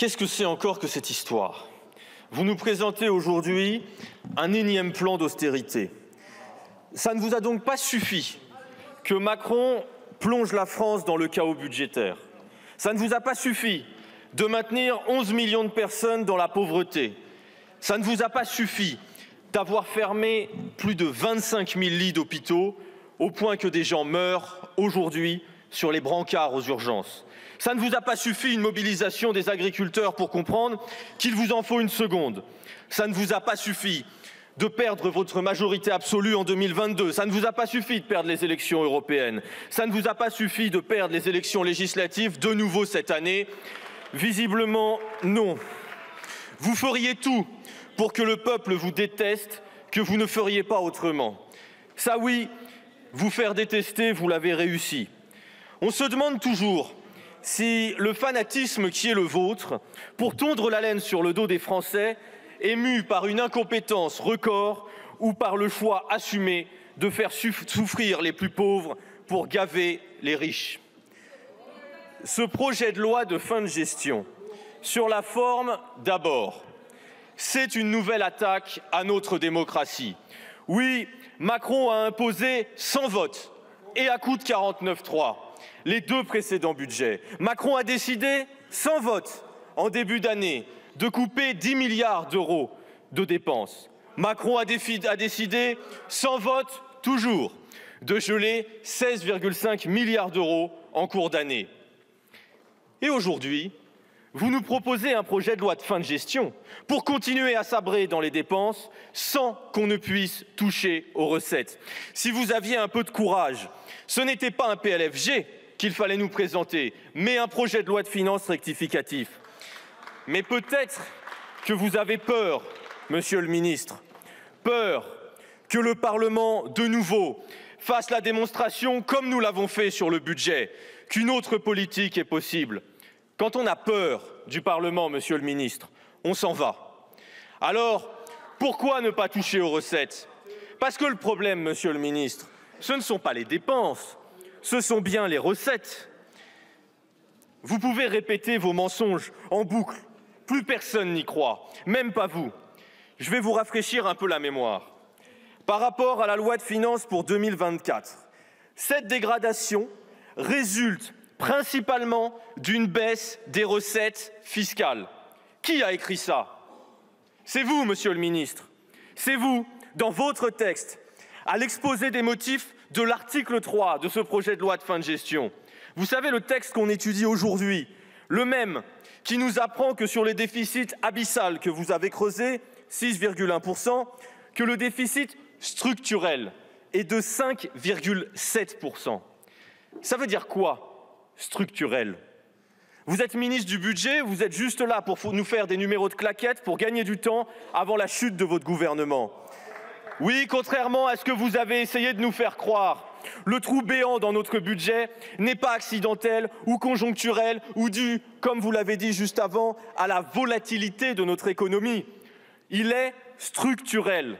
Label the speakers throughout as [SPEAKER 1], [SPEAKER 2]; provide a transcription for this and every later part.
[SPEAKER 1] Qu'est-ce que c'est encore que cette histoire? Vous nous présentez aujourd'hui un énième plan d'austérité. Ça ne vous a donc pas suffi que Macron plonge la France dans le chaos budgétaire. Ça ne vous a pas suffi de maintenir 11 millions de personnes dans la pauvreté. Ça ne vous a pas suffi d'avoir fermé plus de 25 000 lits d'hôpitaux au point que des gens meurent aujourd'hui sur les brancards aux urgences. Ça ne vous a pas suffi une mobilisation des agriculteurs pour comprendre qu'il vous en faut une seconde. Ça ne vous a pas suffi de perdre votre majorité absolue en 2022. Ça ne vous a pas suffi de perdre les élections européennes. Ça ne vous a pas suffi de perdre les élections législatives de nouveau cette année. Visiblement, non. Vous feriez tout pour que le peuple vous déteste, que vous ne feriez pas autrement. Ça oui, vous faire détester, vous l'avez réussi. On se demande toujours si le fanatisme qui est le vôtre, pour tondre la laine sur le dos des Français, est mu par une incompétence record ou par le choix assumé de faire souffrir les plus pauvres pour gaver les riches. Ce projet de loi de fin de gestion, sur la forme d'abord, c'est une nouvelle attaque à notre démocratie. Oui, Macron a imposé sans vote et à coup de 49.3 les deux précédents budgets. Macron a décidé sans vote en début d'année de couper 10 milliards d'euros de dépenses. Macron a décidé sans vote toujours de geler 16,5 milliards d'euros en cours d'année. Et aujourd'hui, vous nous proposez un projet de loi de fin de gestion pour continuer à sabrer dans les dépenses sans qu'on ne puisse toucher aux recettes. Si vous aviez un peu de courage, ce n'était pas un PLFG qu'il fallait nous présenter, mais un projet de loi de finances rectificatif. Mais peut-être que vous avez peur, Monsieur le ministre, peur que le Parlement, de nouveau, fasse la démonstration, comme nous l'avons fait sur le budget, qu'une autre politique est possible. Quand on a peur du Parlement, Monsieur le ministre, on s'en va. Alors, pourquoi ne pas toucher aux recettes? Parce que le problème, Monsieur le ministre, ce ne sont pas les dépenses, ce sont bien les recettes. Vous pouvez répéter vos mensonges en boucle. Plus personne n'y croit, même pas vous. Je vais vous rafraîchir un peu la mémoire. Par rapport à la loi de finances pour 2024, cette dégradation résulte principalement d'une baisse des recettes fiscales. Qui a écrit ça? C'est vous, Monsieur le ministre. C'est vous, dans votre texte, à l'exposé des motifs de l'article 3 de ce projet de loi de fin de gestion. Vous savez, le texte qu'on étudie aujourd'hui, le même qui nous apprend que sur les déficits abyssal que vous avez creusé, 6,1%, que le déficit structurel est de 5,7%. Ça veut dire quoi, structurel? Vous êtes ministre du budget, vous êtes juste là pour nous faire des numéros de claquettes pour gagner du temps avant la chute de votre gouvernement. Oui, contrairement à ce que vous avez essayé de nous faire croire, le trou béant dans notre budget n'est pas accidentel ou conjoncturel ou dû, comme vous l'avez dit juste avant, à la volatilité de notre économie. Il est structurel.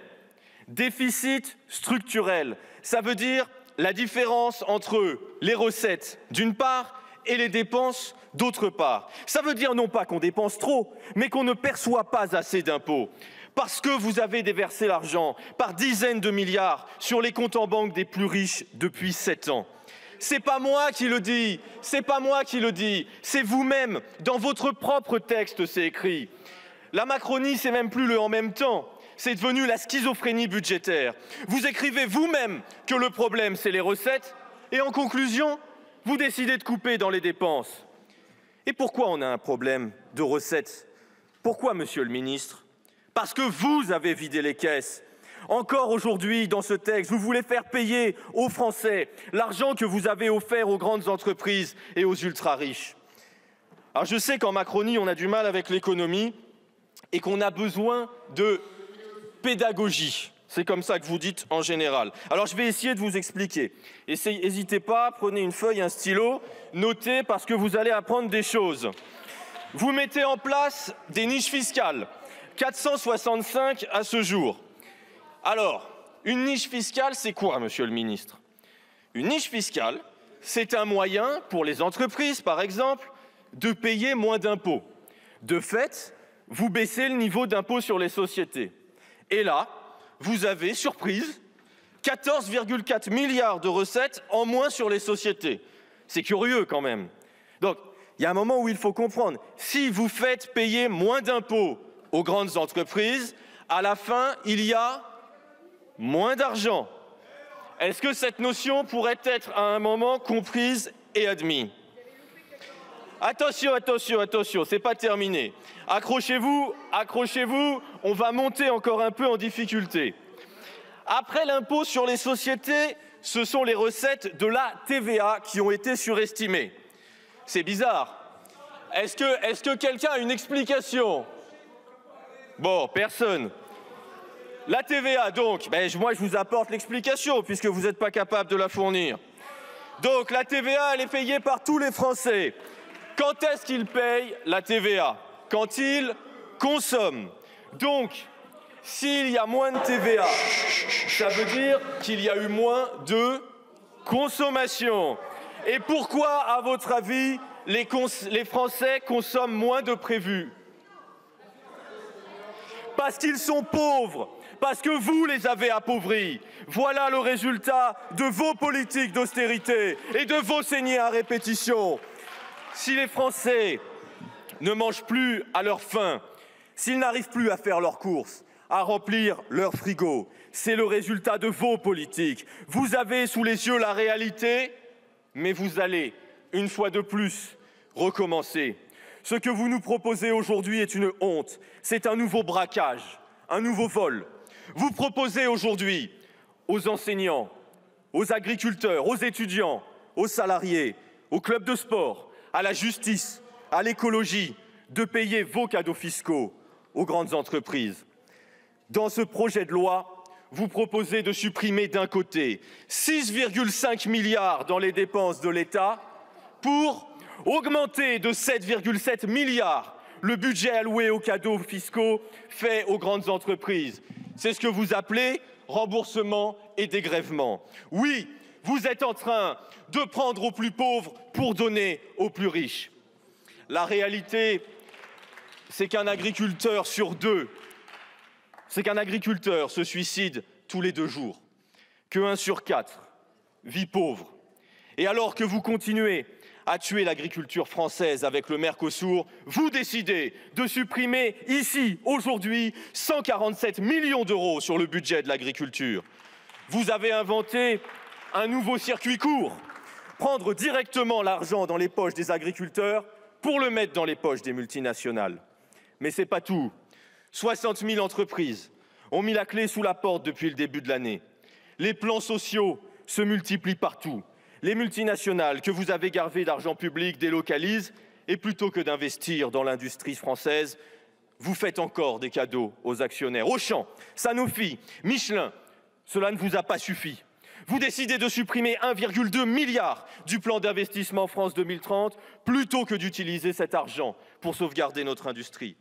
[SPEAKER 1] Déficit structurel, ça veut dire la différence entre les recettes d'une part et les dépenses d'autre part. Ça veut dire non pas qu'on dépense trop, mais qu'on ne perçoit pas assez d'impôts. Parce que vous avez déversé l'argent par dizaines de milliards sur les comptes en banque des plus riches depuis 7 ans. C'est pas moi qui le dis, c'est pas moi qui le dis, c'est vous-même, dans votre propre texte, c'est écrit. La Macronie, c'est même plus le en même temps, c'est devenu la schizophrénie budgétaire. Vous écrivez vous-même que le problème, c'est les recettes, et en conclusion, vous décidez de couper dans les dépenses. Et pourquoi on a un problème de recettes? Pourquoi, Monsieur le ministre? Parce que vous avez vidé les caisses. Encore aujourd'hui, dans ce texte, vous voulez faire payer aux Français l'argent que vous avez offert aux grandes entreprises et aux ultra-riches. Alors je sais qu'en Macronie, on a du mal avec l'économie et qu'on a besoin de pédagogie. C'est comme ça que vous dites en général. Alors je vais essayer de vous expliquer. N'hésitez pas, prenez une feuille, un stylo, notez parce que vous allez apprendre des choses. Vous mettez en place des niches fiscales. 465 à ce jour. Alors, une niche fiscale, c'est quoi, Monsieur le ministre? Une niche fiscale, c'est un moyen pour les entreprises, par exemple, de payer moins d'impôts. De fait, vous baissez le niveau d'impôt sur les sociétés. Et là, vous avez, surprise, 14,4 milliards de recettes en moins sur les sociétés. C'est curieux quand même. Donc, il y a un moment où il faut comprendre. Si vous faites payer moins d'impôts aux grandes entreprises, à la fin, il y a moins d'argent. Est-ce que cette notion pourrait être à un moment comprise et admise? Attention, attention, attention, c'est pas terminé. Accrochez-vous, accrochez-vous, on va monter encore un peu en difficulté. Après l'impôt sur les sociétés, ce sont les recettes de la TVA qui ont été surestimées. C'est bizarre. Est-ce que quelqu'un a une explication? Bon, personne. La TVA, donc, moi je vous apporte l'explication puisque vous n'êtes pas capable de la fournir. Donc la TVA, elle est payée par tous les Français. Quand est-ce qu'ils payent la TVA? Quand ils consomment. Donc, s'il y a moins de TVA, ça veut dire qu'il y a eu moins de consommation. Et pourquoi, à votre avis, les Français consomment moins de prévu? Parce qu'ils sont pauvres, parce que vous les avez appauvris. Voilà le résultat de vos politiques d'austérité et de vos saignées à répétition. Si les Français ne mangent plus à leur faim, s'ils n'arrivent plus à faire leurs courses, à remplir leur frigo, c'est le résultat de vos politiques. Vous avez sous les yeux la réalité, mais vous allez, une fois de plus, recommencer. Ce que vous nous proposez aujourd'hui est une honte. C'est un nouveau braquage, un nouveau vol. Vous proposez aujourd'hui aux enseignants, aux agriculteurs, aux étudiants, aux salariés, aux clubs de sport, à la justice, à l'écologie, de payer vos cadeaux fiscaux aux grandes entreprises. Dans ce projet de loi, vous proposez de supprimer d'un côté 6,5 milliards dans les dépenses de l'État pour augmenter de 7,7 milliards le budget alloué aux cadeaux fiscaux faits aux grandes entreprises. C'est ce que vous appelez remboursement et dégrèvement. Oui, vous êtes en train de prendre aux plus pauvres pour donner aux plus riches. La réalité, c'est qu'un agriculteur sur deux, se suicide tous les 2 jours, que 1 sur 4 vit pauvre. Et alors que vous continuez à tuer l'agriculture française avec le Mercosur, vous décidez de supprimer ici, aujourd'hui, 147 millions d'euros sur le budget de l'agriculture. Vous avez inventé un nouveau circuit court, prendre directement l'argent dans les poches des agriculteurs pour le mettre dans les poches des multinationales. Mais ce n'est pas tout. 60 000 entreprises ont mis la clé sous la porte depuis le début de l'année. Les plans sociaux se multiplient partout. Les multinationales que vous avez gavées d'argent public délocalisent et plutôt que d'investir dans l'industrie française, vous faites encore des cadeaux aux actionnaires. Auchan, Sanofi, Michelin, cela ne vous a pas suffi. Vous décidez de supprimer 1,2 milliard du plan d'investissement France 2030 plutôt que d'utiliser cet argent pour sauvegarder notre industrie.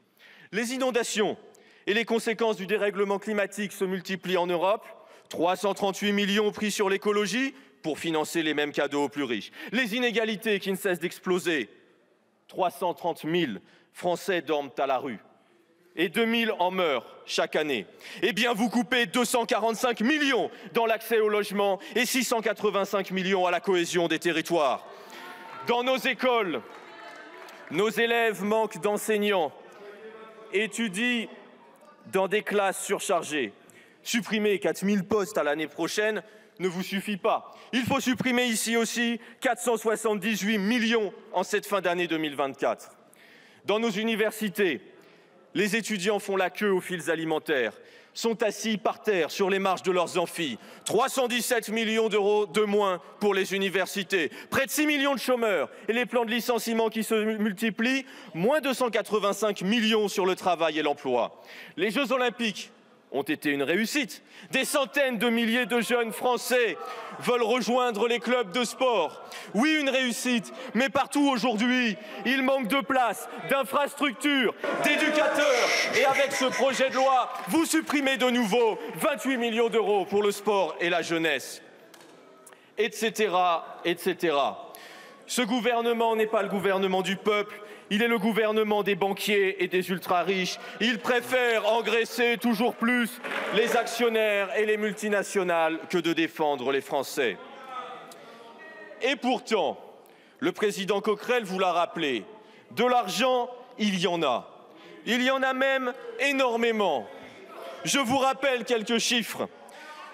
[SPEAKER 1] Les inondations et les conséquences du dérèglement climatique se multiplient en Europe. 338 millions pris sur l'écologie pour financer les mêmes cadeaux aux plus riches. Les inégalités qui ne cessent d'exploser. 330 000 Français dorment à la rue et 2 000 en meurent chaque année. Eh bien, vous coupez 245 millions dans l'accès au logement et 685 millions à la cohésion des territoires. Dans nos écoles, nos élèves manquent d'enseignants, étudient dans des classes surchargées. Supprimer 4 000 postes à l'année prochaine ne vous suffit pas. Il faut supprimer ici aussi 478 millions en cette fin d'année 2024. Dans nos universités, les étudiants font la queue aux files alimentaires, sont assis par terre sur les marches de leurs amphis. 317 millions d'euros de moins pour les universités, près de 6 millions de chômeurs et les plans de licenciement qui se multiplient, moins 285 millions sur le travail et l'emploi. Les Jeux Olympiques ont été une réussite. Des centaines de milliers de jeunes Français veulent rejoindre les clubs de sport. Oui, une réussite, mais partout aujourd'hui, il manque de places, d'infrastructures, d'éducateurs. Et avec ce projet de loi, vous supprimez de nouveau 28 millions d'euros pour le sport et la jeunesse, etc., etc. Ce gouvernement n'est pas le gouvernement du peuple, Il est le gouvernement des banquiers et des ultra-riches. Il préfère engraisser toujours plus les actionnaires et les multinationales que de défendre les Français. Et pourtant, le président Coquerel vous l'a rappelé, de l'argent, il y en a. Il y en a même énormément. Je vous rappelle quelques chiffres.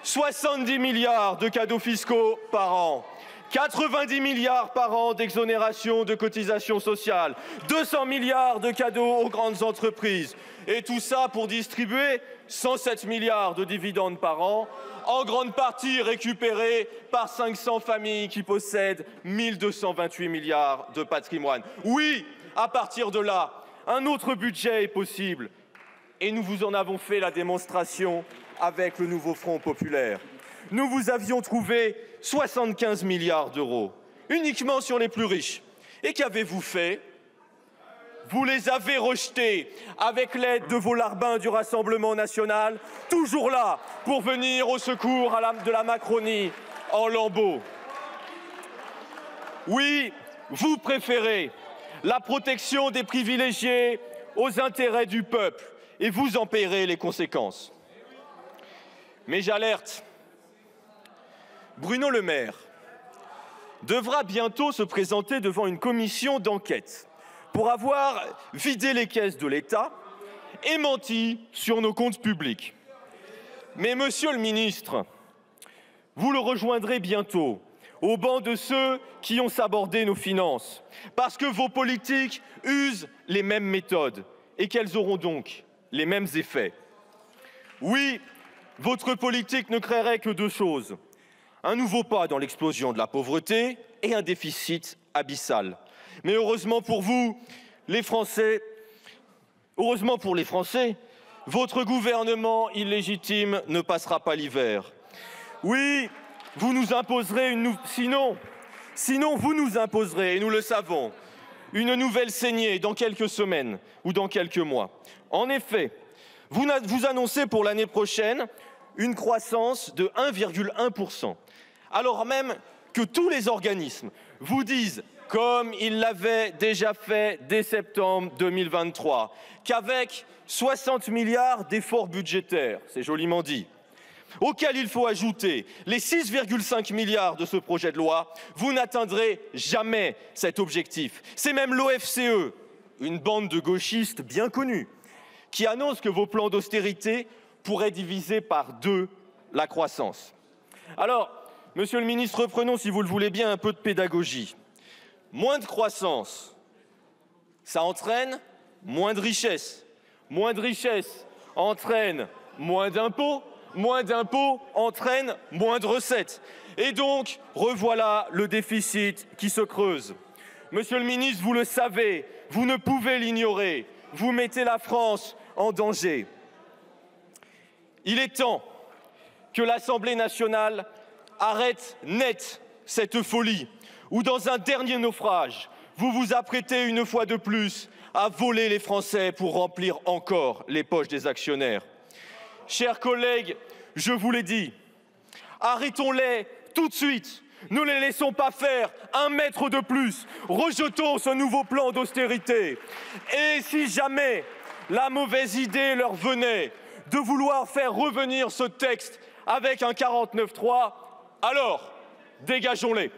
[SPEAKER 1] 70 milliards de cadeaux fiscaux par an. 90 milliards par an d'exonération de cotisations sociales, 200 milliards de cadeaux aux grandes entreprises. Et tout ça pour distribuer 107 milliards de dividendes par an, en grande partie récupérés par 500 familles qui possèdent 1228 milliards de patrimoine. Oui, à partir de là, un autre budget est possible. Et nous vous en avons fait la démonstration avec le nouveau Front populaire. Nous vous avions trouvé 75 milliards d'euros, uniquement sur les plus riches. Et qu'avez-vous fait? Vous les avez rejetés avec l'aide de vos larbins du Rassemblement national, toujours là pour venir au secours de la Macronie en lambeaux. Oui, vous préférez la protection des privilégiés aux intérêts du peuple et vous en paierez les conséquences. Mais j'alerte. Bruno Le Maire devra bientôt se présenter devant une commission d'enquête pour avoir vidé les caisses de l'État et menti sur nos comptes publics. Mais monsieur le ministre, vous le rejoindrez bientôt au banc de ceux qui ont sabordé nos finances, parce que vos politiques usent les mêmes méthodes et qu'elles auront donc les mêmes effets. Oui, votre politique ne créerait que deux choses. Un nouveau pas dans l'explosion de la pauvreté et un déficit abyssal. Mais heureusement pour vous, les Français, votre gouvernement illégitime ne passera pas l'hiver. Oui, vous nous imposerez sinon vous nous imposerez, et nous le savons, une nouvelle saignée dans quelques semaines ou dans quelques mois. En effet, vous annoncez pour l'année prochaine une croissance de 1,1%. Alors même que tous les organismes vous disent, comme ils l'avaient déjà fait dès septembre 2023, qu'avec 60 milliards d'efforts budgétaires, c'est joliment dit, auxquels il faut ajouter les 6,5 milliards de ce projet de loi, vous n'atteindrez jamais cet objectif. C'est même l'OFCE, une bande de gauchistes bien connue, qui annonce que vos plans d'austérité pourraient diviser par 2 la croissance. Alors, monsieur le ministre, reprenons, si vous le voulez bien, un peu de pédagogie. Moins de croissance, ça entraîne moins de richesse. Moins de richesse entraîne moins d'impôts. Moins d'impôts entraîne moins de recettes. Et donc, revoilà le déficit qui se creuse. Monsieur le ministre, vous le savez, vous ne pouvez l'ignorer. Vous mettez la France en danger. Il est temps que l'Assemblée nationale arrête net cette folie où, dans un dernier naufrage, vous vous apprêtez une fois de plus à voler les Français pour remplir encore les poches des actionnaires. Chers collègues, je vous l'ai dit, arrêtons-les tout de suite. Ne les laissons pas faire 1 mètre de plus. Rejetons ce nouveau plan d'austérité. Et si jamais la mauvaise idée leur venait de vouloir faire revenir ce texte avec un 49.3, alors dégageons-les.